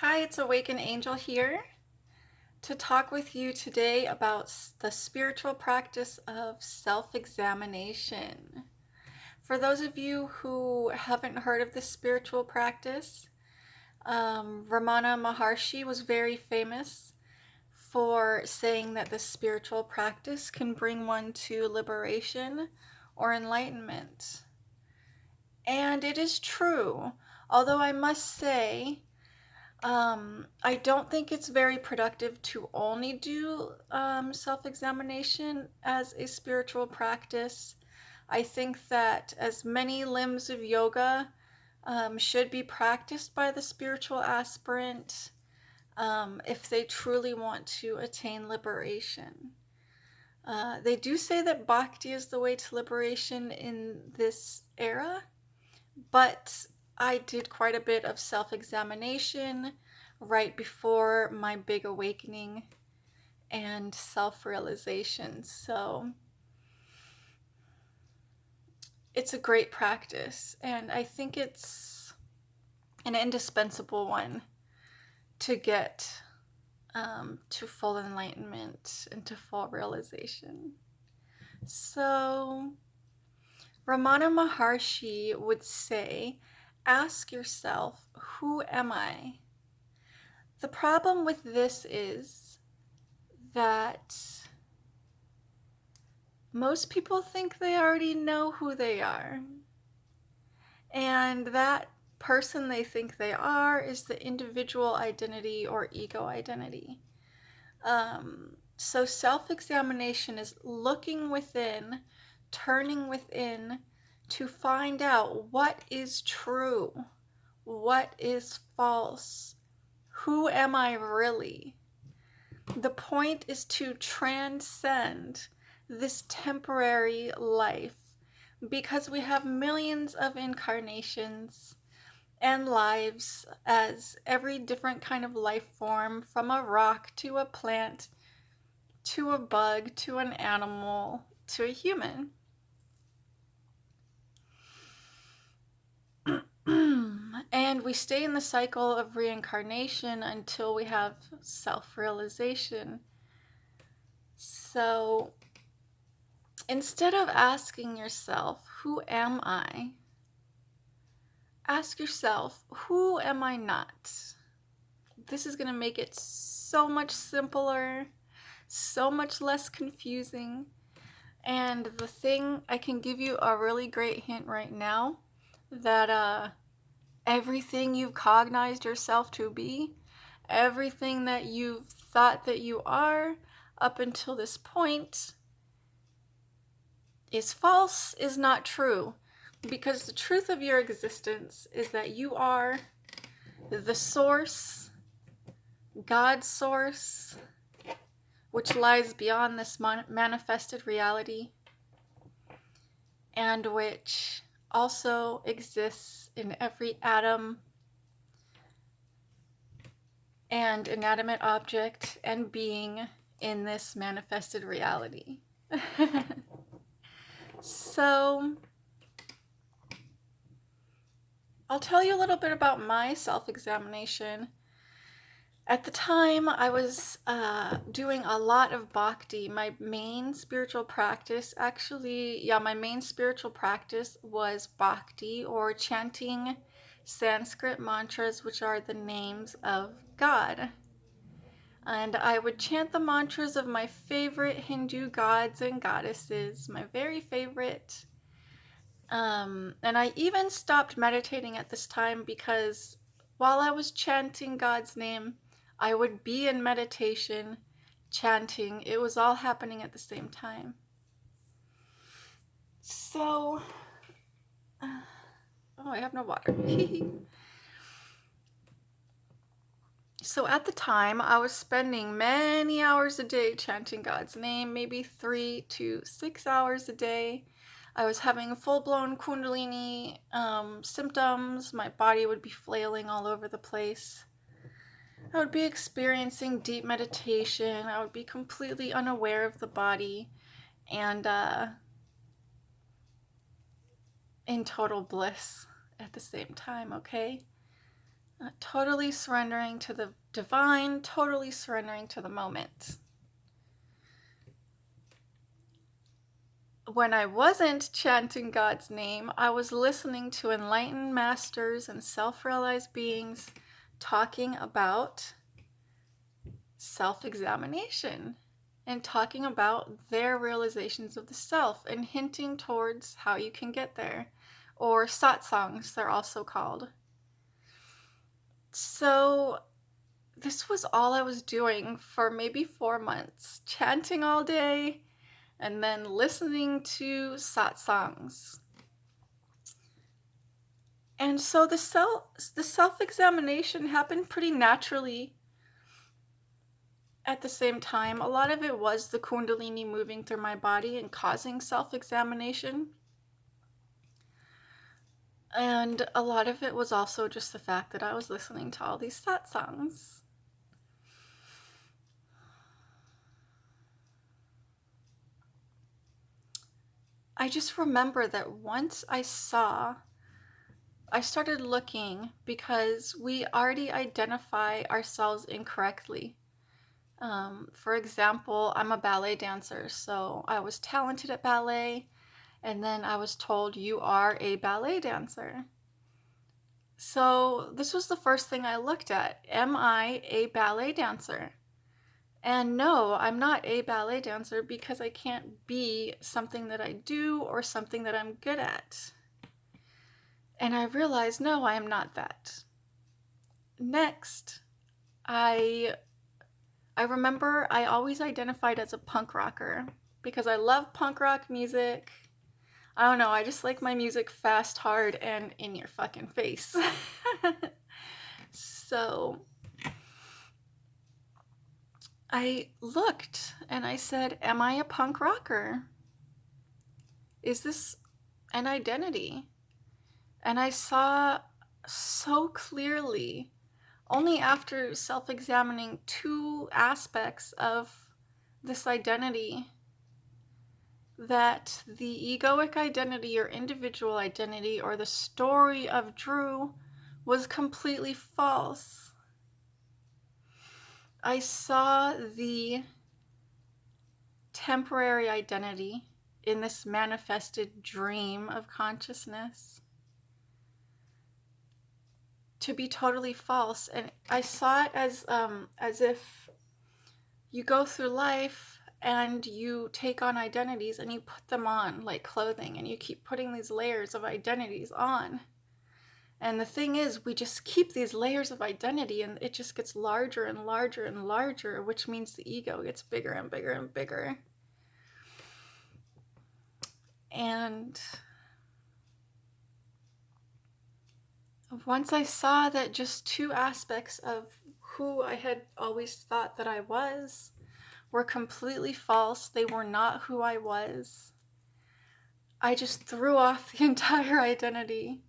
Hi, it's Awakened Angel here to talk with you today about the spiritual practice of self-examination. For those of you who haven't heard of this spiritual practice, Ramana Maharshi was very famous for saying that the spiritual practice can bring one to liberation or enlightenment. And it is true, although I must say, I don't think it's very productive to only do self-examination as a spiritual practice. I think that as many limbs of yoga should be practiced by the spiritual aspirant if they truly want to attain liberation. They do say that bhakti is the way to liberation in this era, but I did quite a bit of self-examination right before my big awakening and self-realization. So it's a great practice, and I think it's an indispensable one to get to full enlightenment and to full realization. So Ramana Maharshi would say, ask yourself, who am I? The problem with this is that most people think they already know who they are. And that person they think they are is the individual identity or ego identity. So self-examination is looking within, turning within to find out what is true, what is false, who am I really? The point is to transcend this temporary life because we have millions of incarnations and lives as every different kind of life form, from a rock to a plant to a bug to an animal to a human. And we stay in the cycle of reincarnation until we have self-realization. So instead of asking yourself, who am I? Ask yourself, who am I not? This is going to make it so much simpler, so much less confusing. And the thing, I can give you a really great hint right now, that everything you've cognized yourself to be, everything that you've thought that you are up until this point is false, is not true. Because the truth of your existence is that you are the source, God's source, which lies beyond this manifested reality, and which also exists in every atom and inanimate object and being in this manifested reality. So I'll tell you a little bit about my self-examination. At the time, I was doing a lot of bhakti. My main spiritual practice, my main spiritual practice was bhakti, or chanting Sanskrit mantras, which are the names of God. And I would chant the mantras of my favorite Hindu gods and goddesses, my very favorite. And I even stopped meditating at this time because while I was chanting God's name, I would be in meditation, chanting. It was all happening at the same time. So, oh, I have no water. So at the time, I was spending many hours a day chanting God's name, maybe 3 to 6 hours a day. I was having full-blown Kundalini symptoms. My body would be flailing all over the place. I would be experiencing deep meditation. I would be completely unaware of the body and in total bliss at the same time, okay? Totally surrendering to the divine, totally surrendering to the moment. When I wasn't chanting God's name, I was listening to enlightened masters and self-realized beings talking about self-examination and talking about their realizations of the self and hinting towards how you can get there, or satsangs, they're also called. So this was all I was doing for maybe 4 months, chanting all day and then listening to satsangs. And so the self-examination happened pretty naturally. At the same time, a lot of it was the Kundalini moving through my body and causing self-examination. And a lot of it was also just the fact that I was listening to all these satsangs. I just remember that once I started looking, because we already identify ourselves incorrectly. For example, I'm a ballet dancer, so I was talented at ballet, and then I was told you are a ballet dancer. So this was the first thing I looked at. Am I a ballet dancer? And no, I'm not a ballet dancer because I can't be something that I do or something that I'm good at. And I realized, no, I am not that. Next, I remember I always identified as a punk rocker because I love punk rock music. I don't know, I just like my music fast, hard, and in your fucking face. So I looked and I said, am I a punk rocker? Is this an identity? And I saw so clearly, only after self-examining 2 aspects of this identity, that the egoic identity or individual identity or the story of Drew was completely false. I saw the temporary identity in this manifested dream of consciousness to be totally false, and I saw it as if you go through life and you take on identities and you put them on like clothing, and you keep putting these layers of identities on. And the thing is, we just keep these layers of identity and it just gets larger and larger and larger, which means the ego gets bigger and bigger and bigger. And once I saw that just 2 aspects of who I had always thought that I was were completely false, they were not who I was, I just threw off the entire identity.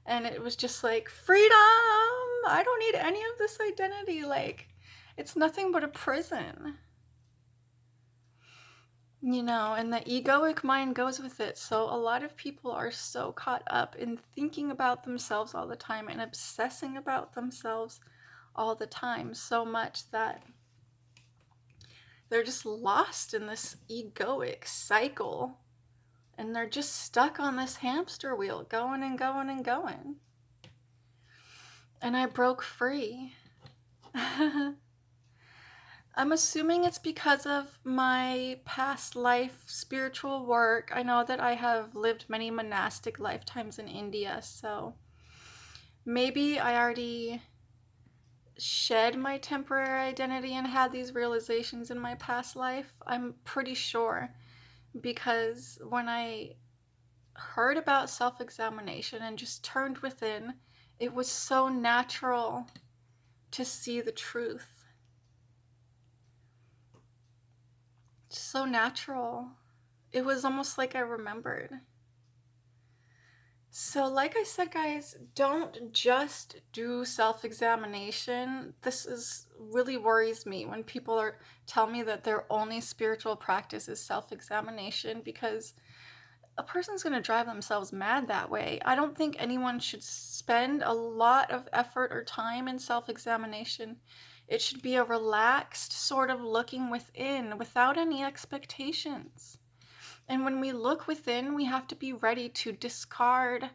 And it was just like, freedom! I don't need any of this identity. Like, it's nothing but a prison. You know, and the egoic mind goes with it. So a lot of people are so caught up in thinking about themselves all the time and obsessing about themselves all the time, so much that they're just lost in this egoic cycle. And they're just stuck on this hamster wheel, going and going and going. And I broke free. I'm assuming it's because of my past life spiritual work. I know that I have lived many monastic lifetimes in India, so maybe I already shed my temporary identity and had these realizations in my past life. I'm pretty sure, because when I heard about self-examination and just turned within, it was so natural to see the truth. So natural. It was almost like I remembered. So like I said, guys, don't just do self-examination. This really worries me when people tell me that their only spiritual practice is self-examination, because a person's going to drive themselves mad that way. I don't think anyone should spend a lot of effort or time in self-examination. It should be a relaxed sort of looking within without any expectations. And when we look within, we have to be ready to discard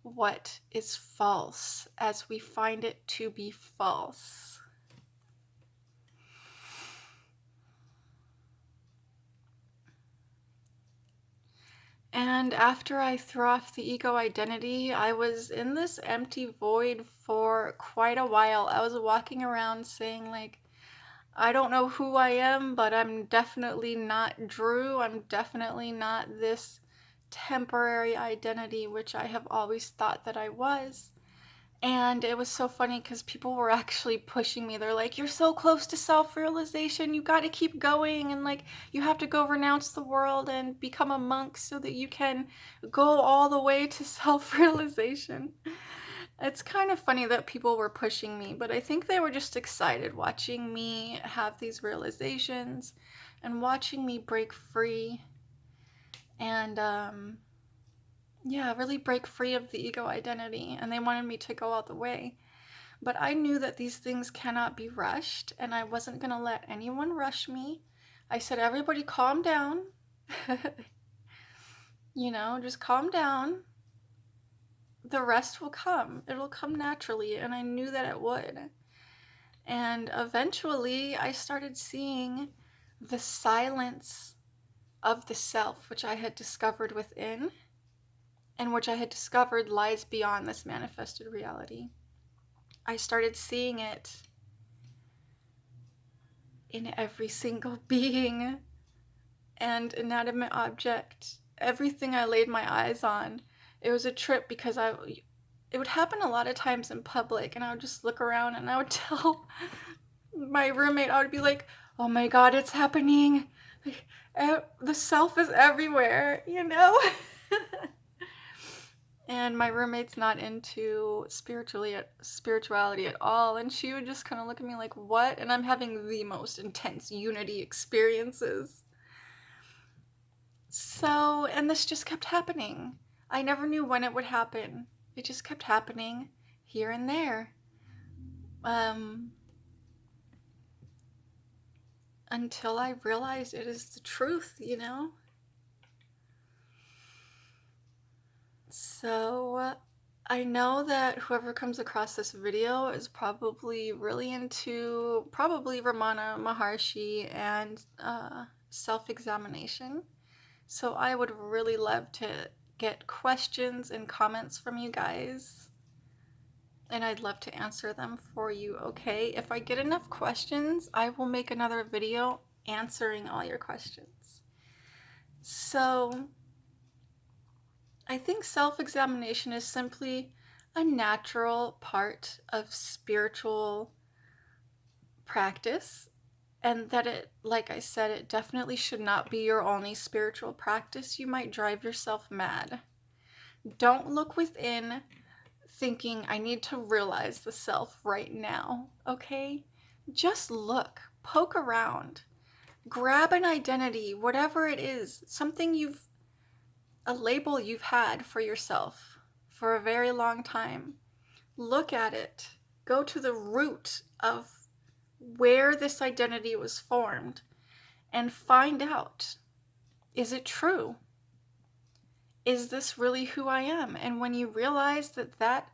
what is false as we find it to be false. And after I threw off the ego identity, I was in this empty void for quite a while. I was walking around saying, like, I don't know who I am, but I'm definitely not Drew. I'm definitely not this temporary identity, which I have always thought that I was. And it was so funny because people were actually pushing me. They're like, you're so close to self-realization. You got to keep going. And like, you have to go renounce the world and become a monk so that you can go all the way to self-realization. It's kind of funny that people were pushing me, but I think they were just excited watching me have these realizations and watching me break free. And, yeah, really break free of the ego identity, and they wanted me to go all the way. But I knew that these things cannot be rushed, and I wasn't going to let anyone rush me. I said, everybody calm down. You know, just calm down. The rest will come. It'll come naturally, and I knew that it would. And eventually, I started seeing the silence of the self, which I had discovered within, and which I had discovered lies beyond this manifested reality. I started seeing it in every single being and inanimate object, everything I laid my eyes on. It was a trip because it would happen a lot of times in public, and I would just look around and I would tell my roommate, I would be like, oh my God, it's happening. The self is everywhere, you know? And my roommate's not into spirituality at all, and she would just kind of look at me like, what? And I'm having the most intense unity experiences. So, and this just kept happening. I never knew when it would happen. It just kept happening here and there. Until I realized it is the truth, you know? So, I know that whoever comes across this video is probably really into Ramana Maharshi and self-examination. So I would really love to get questions and comments from you guys. And I'd love to answer them for you, okay? If I get enough questions, I will make another video answering all your questions. So I think self-examination is simply a natural part of spiritual practice, and that it, like I said, it definitely should not be your only spiritual practice. You might drive yourself mad. Don't look within thinking, I need to realize the self right now, okay? Just look, poke around, grab an identity, whatever it is, a label you've had for yourself for a very long time. Look at it. Go to the root of where this identity was formed and find out, is it true? Is this really who I am? And when you realize that that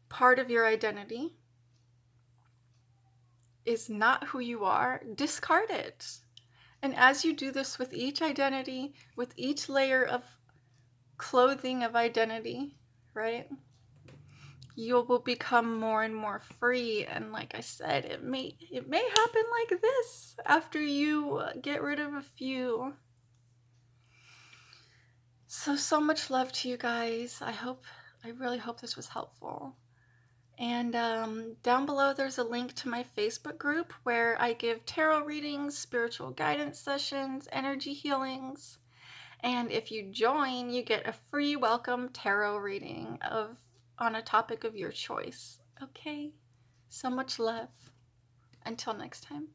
part of your identity is not who you are, discard it. And as you do this with each identity, with each layer of clothing of identity, right, you will become more and more free. And like I said, it may happen like this after you get rid of a few. So much love to you guys. I really hope this was helpful. And down below there's a link to my Facebook group where I give tarot readings, spiritual guidance sessions, energy healings. And if you join, you get a free welcome tarot reading on a topic of your choice. Okay? So much love. Until next time.